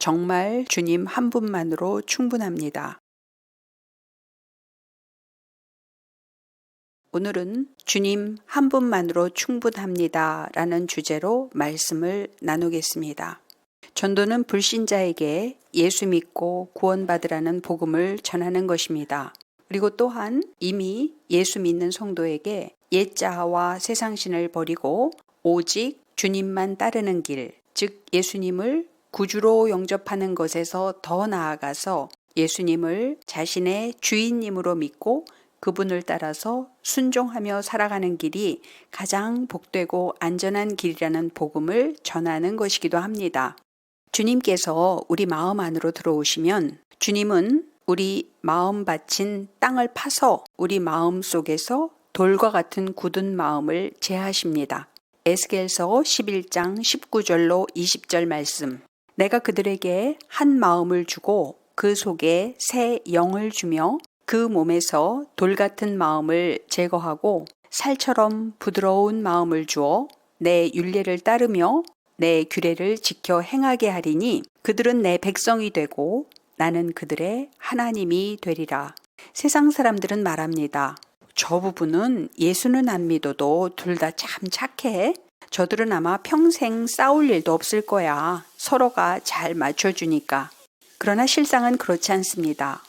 정말 주님 한 분만으로 충분합니다. 오늘은 주님 한 분만으로 충분합니다 라는 주제로 말씀을 나누겠습니다. 전도는 불신자에게 예수 믿고 구원받으라는 복음을 전하는 것입니다. 그리고 또한 이미 예수 믿는 성도에게 옛자아와 세상신을 버리고 오직 주님만 따르는 길, 즉 예수님을 구주로 영접하는 것에서 더 나아가서 예수님을 자신의 주인님으로 믿고 그분을 따라서 순종하며 살아가는 길이 가장 복되고 안전한 길이라는 복음을 전하는 것이기도 합니다. 주님께서 우리 마음 안으로 들어오시면 주님은 우리 마음 바친 땅을 파서 우리 마음 속에서 돌과 같은 굳은 마음을 제하십니다. 에스겔서 11장 19절로 20절 말씀. 내가 그들에게 한 마음을 주고 그 속에 새 영을 주며 그 몸에서 돌 같은 마음을 제거하고 살처럼 부드러운 마음을 주어 내 율례를 따르며 내 규례를 지켜 행하게 하리니 그들은 내 백성이 되고 나는 그들의 하나님이 되리라. 세상 사람들은 말합니다. 저 부부는 예수는 안 믿어도 둘 다 참 착해. 저들은 아마 평생 싸울 일도 없을 거야. 서로가 잘 맞춰주니까. 그러나 실상은 그렇지 않습니다.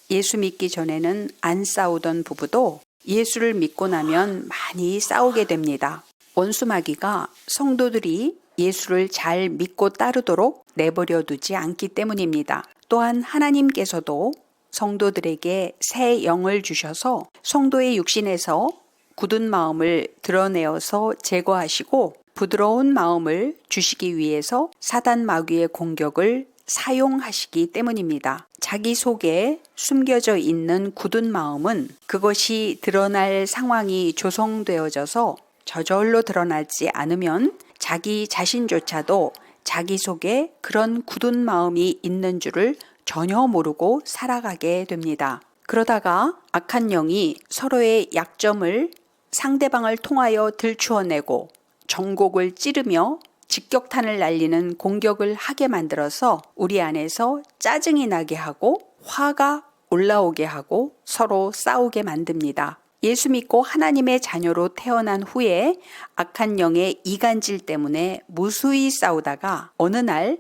예수 믿기 전에는 안 싸우던 부부도 예수를 믿고 나면 많이 싸우게 됩니다. 원수 마귀가 성도들이 예수를 잘 믿고 따르도록 내버려 두지 않기 때문입니다. 또한 하나님께서도 성도들에게 새 영을 주셔서 성도의 육신에서 굳은 마음을 드러내어서 제거하시고 부드러운 마음을 주시기 위해서 사단 마귀의 공격을 사용하시기 때문입니다. 자기 속에 숨겨져 있는 굳은 마음은 그것이 드러날 상황이 조성되어져서 저절로 드러나지 않으면 자기 자신조차도 자기 속에 그런 굳은 마음이 있는 줄을 전혀 모르고 살아가게 됩니다. 그러다가 악한 영이 서로의 약점을 상대방을 통하여 들추어내고 정곡을 찌르며 직격탄을 날리는 공격을 하게 만들어서 우리 안에서 짜증이 나게 하고 화가 올라오게 하고 서로 싸우게 만듭니다. 예수 믿고 하나님의 자녀로 태어난 후에 악한 영의 이간질 때문에 무수히 싸우다가 어느 날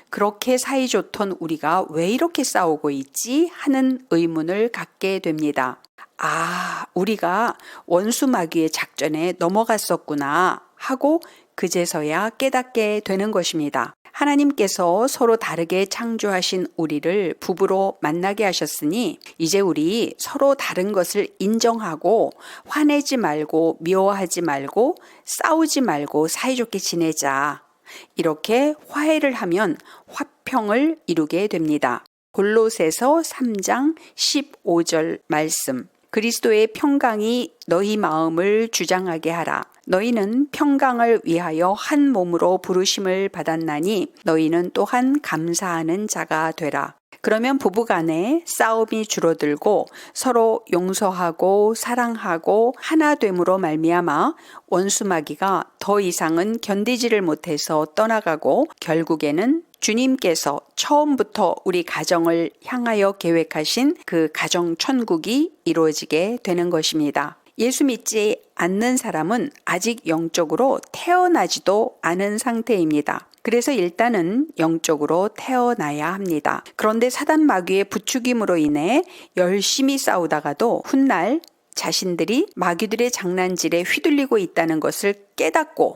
그렇게 사이좋던 우리가 왜 이렇게 싸우고 있지 하는 의문을 갖게 됩니다. 아, 우리가 원수 마귀의 작전에 넘어갔었구나 하고 그제서야 깨닫게 되는 것입니다. 하나님께서 서로 다르게 창조하신 우리를 부부로 만나게 하셨으니 이제 우리 서로 다른 것을 인정하고 화내지 말고 미워하지 말고 싸우지 말고 사이좋게 지내자. 이렇게 화해를 하면 화평을 이루게 됩니다. 골로새서 3장 15절 말씀. 그리스도의 평강이 너희 마음을 주장하게 하라. 너희는 평강을 위하여 한 몸으로 부르심을 받았나니 너희는 또한 감사하는 자가 되라. 그러면 부부간에 싸움이 줄어들고 서로 용서하고 사랑하고 하나됨으로 말미암아 원수마귀가 더 이상은 견디지를 못해서 떠나가고 결국에는 주님께서 처음부터 우리 가정을 향하여 계획하신 그 가정 천국이 이루어지게 되는 것입니다. 예수 믿지 않는 사람은 아직 영적으로 태어나지도 않은 상태입니다. 그래서 일단은 영적으로 태어나야 합니다. 그런데 사단 마귀의 부추김으로 인해 열심히 싸우다가도 훗날 자신들이 마귀들의 장난질에 휘둘리고 있다는 것을 깨닫고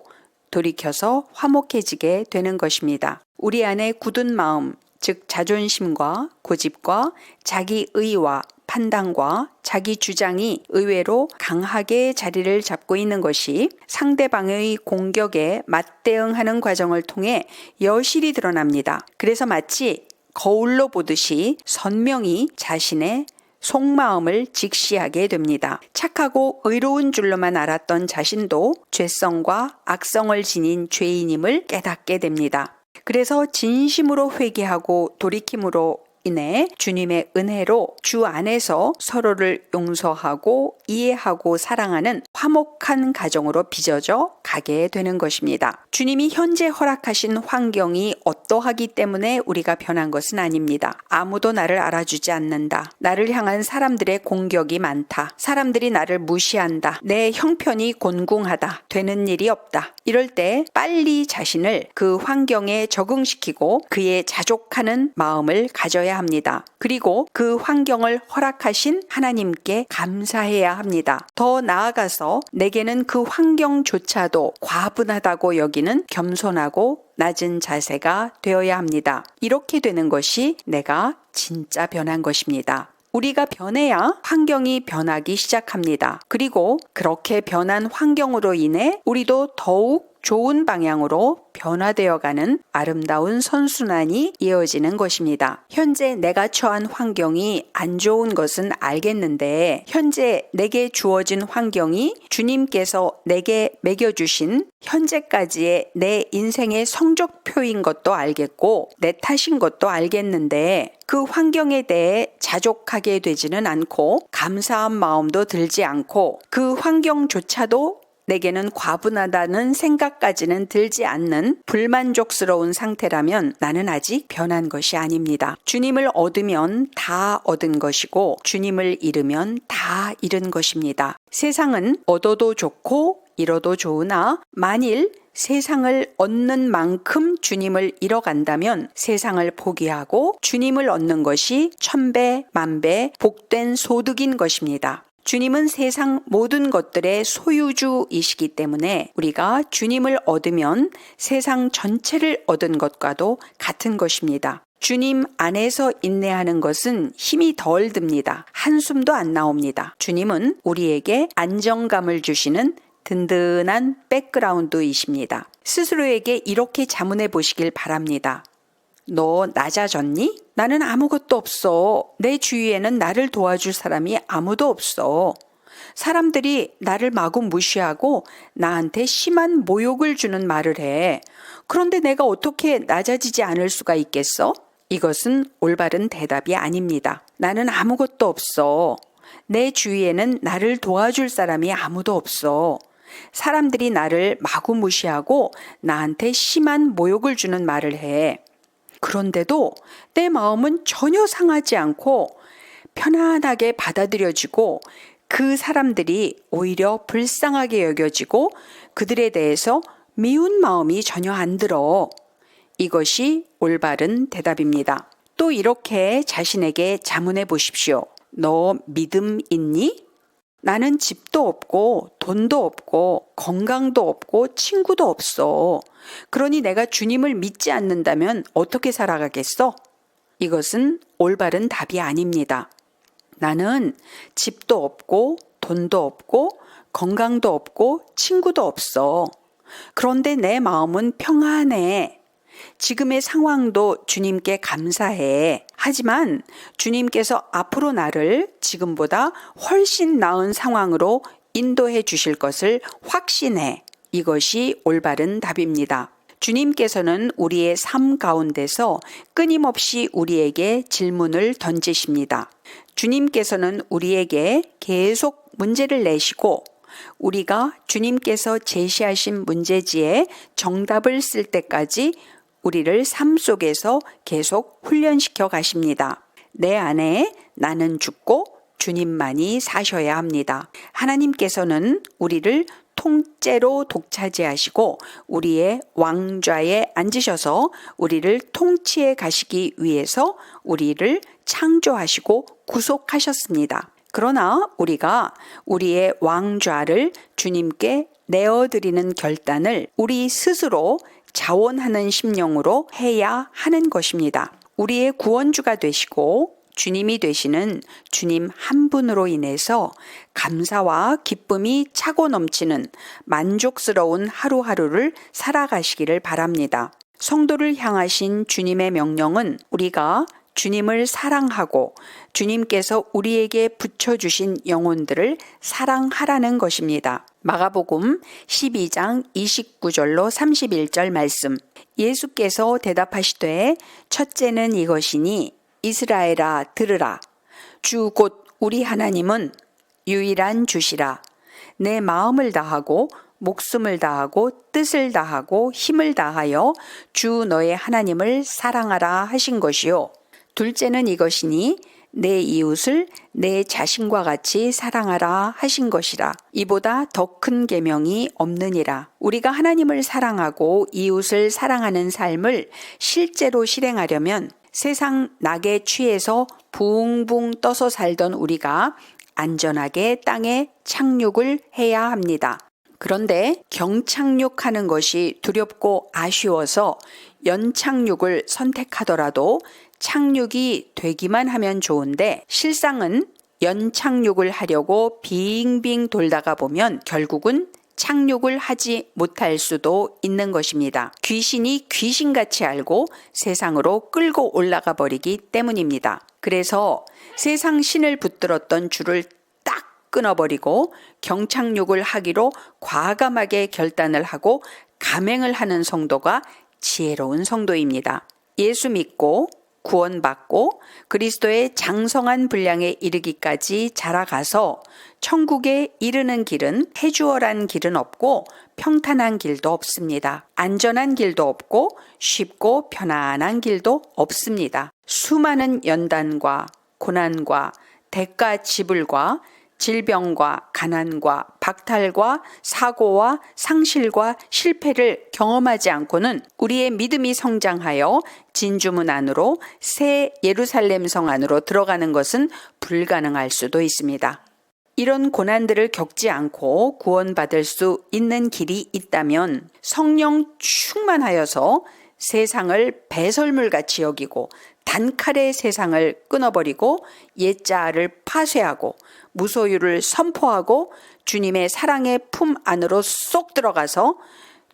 돌이켜서 화목해지게 되는 것입니다. 우리 안에 굳은 마음, 즉 자존심과 고집과 자기의와 판단과 자기 주장이 의외로 강하게 자리를 잡고 있는 것이 상대방의 공격에 맞대응하는 과정을 통해 여실히 드러납니다. 그래서 마치 거울로 보듯이 선명히 자신의 속마음을 직시하게 됩니다. 착하고 의로운 줄로만 알았던 자신도 죄성과 악성을 지닌 죄인임을 깨닫게 됩니다. 그래서 진심으로 회개하고 돌이킴으로 인해 주님의 은혜로 주 안에서 서로를 용서하고 이해하고 사랑하는 화목한 가정으로 빚어져 가게 되는 것입니다. 주님이 현재 허락하신 환경이 어떠하기 때문에 우리가 변한 것은 아닙니다. 아무도 나를 알아주지 않는다. 나를 향한 사람들의 공격이 많다. 사람들이 나를 무시한다. 내 형편이 곤궁하다. 되는 일이 없다. 이럴 때 빨리 자신을 그 환경에 적응시키고 그에 자족하는 마음을 가져야 합니다. 그리고 그 환경을 허락하신 하나님께 감사해야 합니다. 더 나아가서 내게는 그 환경조차도 과분하다고 여기는 겸손하고 낮은 자세가 되어야 합니다. 이렇게 되는 것이 내가 진짜 변한 것입니다. 우리가 변해야 환경이 변하기 시작합니다. 그리고 그렇게 변한 환경으로 인해 우리도 더욱 좋은 방향으로 변화되어가는 아름다운 선순환이 이어지는 것입니다. 현재 내가 처한 환경이 안 좋은 것은 알겠는데 현재 내게 주어진 환경이 주님께서 내게 매겨주신 현재까지의 내 인생의 성적표인 것도 알겠고 내 탓인 것도 알겠는데 그 환경에 대해 자족하게 되지는 않고 감사한 마음도 들지 않고 그 환경조차도 내게는 과분하다는 생각까지는 들지 않는 불만족스러운 상태라면 나는 아직 변한 것이 아닙니다. 주님을 얻으면 다 얻은 것이고 주님을 잃으면 다 잃은 것입니다. 세상은 얻어도 좋고 잃어도 좋으나 만일 세상을 얻는 만큼 주님을 잃어간다면 세상을 포기하고 주님을 얻는 것이 천배 만배 복된 소득인 것입니다. 주님은 세상 모든 것들의 소유주이시기 때문에 우리가 주님을 얻으면 세상 전체를 얻은 것과도 같은 것입니다. 주님 안에서 인내하는 것은 힘이 덜 듭니다. 한숨도 안 나옵니다. 주님은 우리에게 안정감을 주시는 든든한 백그라운드이십니다. 스스로에게 이렇게 자문해 보시길 바랍니다. 너 낮아졌니? 나는 아무것도 없어. 내 주위에는 나를 도와줄 사람이 아무도 없어. 사람들이 나를 마구 무시하고 나한테 심한 모욕을 주는 말을 해. 그런데 내가 어떻게 낮아지지 않을 수가 있겠어? 이것은 올바른 대답이 아닙니다. 나는 아무것도 없어. 내 주위에는 나를 도와줄 사람이 아무도 없어. 사람들이 나를 마구 무시하고 나한테 심한 모욕을 주는 말을 해. 그런데도 내 마음은 전혀 상하지 않고 편안하게 받아들여지고 그 사람들이 오히려 불쌍하게 여겨지고 그들에 대해서 미운 마음이 전혀 안 들어. 이것이 올바른 대답입니다. 또 이렇게 자신에게 자문해 보십시오. 너 믿음 있니? 나는 집도 없고 돈도 없고 건강도 없고 친구도 없어. 그러니 내가 주님을 믿지 않는다면 어떻게 살아가겠어? 이것은 올바른 답이 아닙니다. 나는 집도 없고 돈도 없고 건강도 없고 친구도 없어. 그런데 내 마음은 평안해. 지금의 상황도 주님께 감사해. 하지만 주님께서 앞으로 나를 지금보다 훨씬 나은 상황으로 인도해 주실 것을 확신해. 이것이 올바른 답입니다. 주님께서는 우리의 삶 가운데서 끊임없이 우리에게 질문을 던지십니다. 주님께서는 우리에게 계속 문제를 내시고 우리가 주님께서 제시하신 문제지에 정답을 쓸 때까지 우리를 삶 속에서 계속 훈련시켜 가십니다. 내 안에 나는 죽고 주님만이 사셔야 합니다. 하나님께서는 우리를 통째로 독차지하시고 우리의 왕좌에 앉으셔서 우리를 통치해 가시기 위해서 우리를 창조하시고 구속하셨습니다. 그러나 우리가 우리의 왕좌를 주님께 내어드리는 결단을 우리 스스로 자원하는 심령으로 해야 하는 것입니다. 우리의 구원주가 되시고 주님이 되시는 주님 한 분으로 인해서 감사와 기쁨이 차고 넘치는 만족스러운 하루하루를 살아가시기를 바랍니다. 성도를 향하신 주님의 명령은 우리가 주님을 사랑하고 주님께서 우리에게 붙여주신 영혼들을 사랑하라는 것입니다. 마가복음 12장 29절로 31절 말씀. 예수께서 대답하시되 첫째는 이것이니 이스라엘아 들으라. 주 곧 우리 하나님은 유일한 주시라. 내 마음을 다하고 목숨을 다하고 뜻을 다하고 힘을 다하여 주 너의 하나님을 사랑하라 하신 것이요. 둘째는 이것이니 내 이웃을 내 자신과 같이 사랑하라 하신 것이라. 이보다 더 큰 계명이 없느니라. 우리가 하나님을 사랑하고 이웃을 사랑하는 삶을 실제로 실행하려면 세상 낙에 취해서 붕붕 떠서 살던 우리가 안전하게 땅에 착륙을 해야 합니다. 그런데 경착륙하는 것이 두렵고 아쉬워서 연착륙을 선택하더라도 착륙이 되기만 하면 좋은데 실상은 연착륙을 하려고 빙빙 돌다가 보면 결국은 착륙을 하지 못할 수도 있는 것입니다. 귀신이 귀신같이 알고 세상으로 끌고 올라가 버리기 때문입니다. 그래서 세상 신을 붙들었던 줄을 딱 끊어버리고 경착륙을 하기로 과감하게 결단을 하고 감행을 하는 성도가 지혜로운 성도입니다. 예수 믿고 구원받고 그리스도의 장성한 분량에 이르기까지 자라가서 천국에 이르는 길은 해주어란 길은 없고 평탄한 길도 없습니다. 안전한 길도 없고 쉽고 편안한 길도 없습니다. 수많은 연단과 고난과 대가 지불과 질병과 가난과 박탈과 사고와 상실과 실패를 경험하지 않고는 우리의 믿음이 성장하여 진주문 안으로 새 예루살렘 성 안으로 들어가는 것은 불가능할 수도 있습니다. 이런 고난들을 겪지 않고 구원받을 수 있는 길이 있다면 성령 충만하여서 세상을 배설물같이 여기고 단칼에 세상을 끊어버리고 옛자아를 파쇄하고 무소유를 선포하고 주님의 사랑의 품 안으로 쏙 들어가서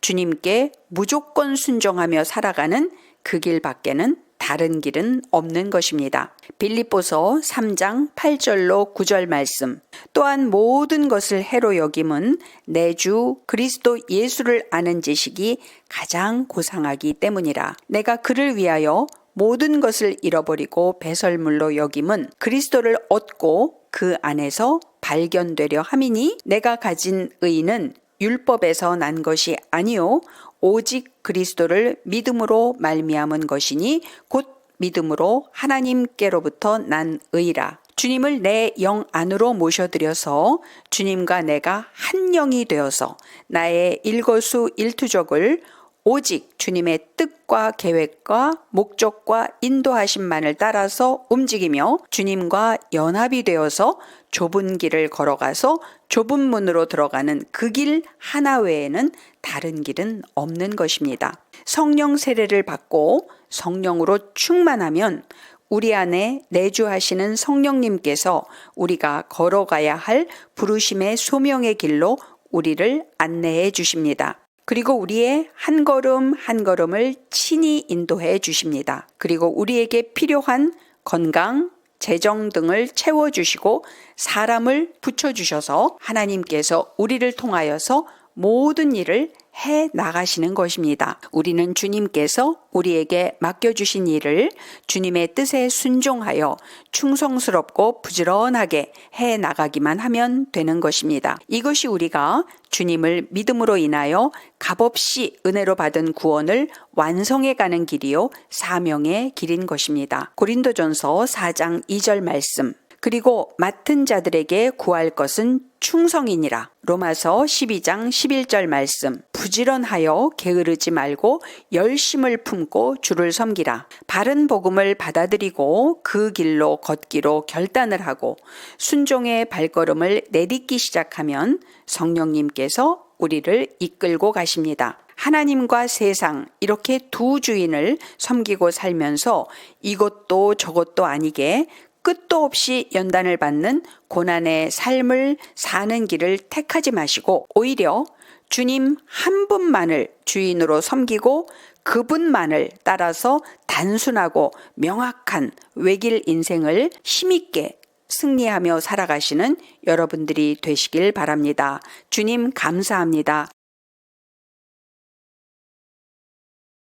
주님께 무조건 순종하며 살아가는 그 길밖에는 다른 길은 없는 것입니다. 빌립보서 3장 8절로 9절 말씀. 또한 모든 것을 해로 여김은 내 주 그리스도 예수를 아는 지식이 가장 고상하기 때문이라. 내가 그를 위하여 모든 것을 잃어버리고 배설물로 여김은 그리스도를 얻고 그 안에서 발견되려 함이니 내가 가진 의는 율법에서 난 것이 아니요 오직 그리스도를 믿음으로 말미암은 것이니 곧 믿음으로 하나님께로부터 난 의라. 주님을 내 영 안으로 모셔드려서 주님과 내가 한 영이 되어서 나의 일거수일투족을 오직 주님의 뜻과 계획과 목적과 인도하심만을 따라서 움직이며 주님과 연합이 되어서 좁은 길을 걸어가서 좁은 문으로 들어가는 그 길 하나 외에는 다른 길은 없는 것입니다. 성령 세례를 받고 성령으로 충만하면 우리 안에 내주하시는 성령님께서 우리가 걸어가야 할 부르심의 소명의 길로 우리를 안내해 주십니다. 그리고 우리의 한 걸음 한 걸음을 친히 인도해 주십니다. 그리고 우리에게 필요한 건강, 재정 등을 채워주시고 사람을 붙여주셔서 하나님께서 우리를 통하여서 모든 일을 해 나가시는 것입니다. 우리는 주님께서 우리에게 맡겨주신 일을 주님의 뜻에 순종하여 충성스럽고 부지런하게 해 나가기만 하면 되는 것입니다. 이것이 우리가 주님을 믿음으로 인하여 값없이 은혜로 받은 구원을 완성해 가는 길이요 사명의 길인 것입니다. 고린도전서 4장 2절 말씀. 그리고 맡은 자들에게 구할 것은 충성이니라. 로마서 12장 11절 말씀. 부지런하여 게으르지 말고 열심을 품고 주를 섬기라. 바른 복음을 받아들이고 그 길로 걷기로 결단을 하고 순종의 발걸음을 내딛기 시작하면 성령님께서 우리를 이끌고 가십니다. 하나님과 세상 이렇게 두 주인을 섬기고 살면서 이것도 저것도 아니게 끝도 없이 연단을 받는 고난의 삶을 사는 길을 택하지 마시고 오히려 주님 한 분만을 주인으로 섬기고 그분만을 따라서 단순하고 명확한 외길 인생을 힘있게 승리하며 살아가시는 여러분들이 되시길 바랍니다. 주님 감사합니다.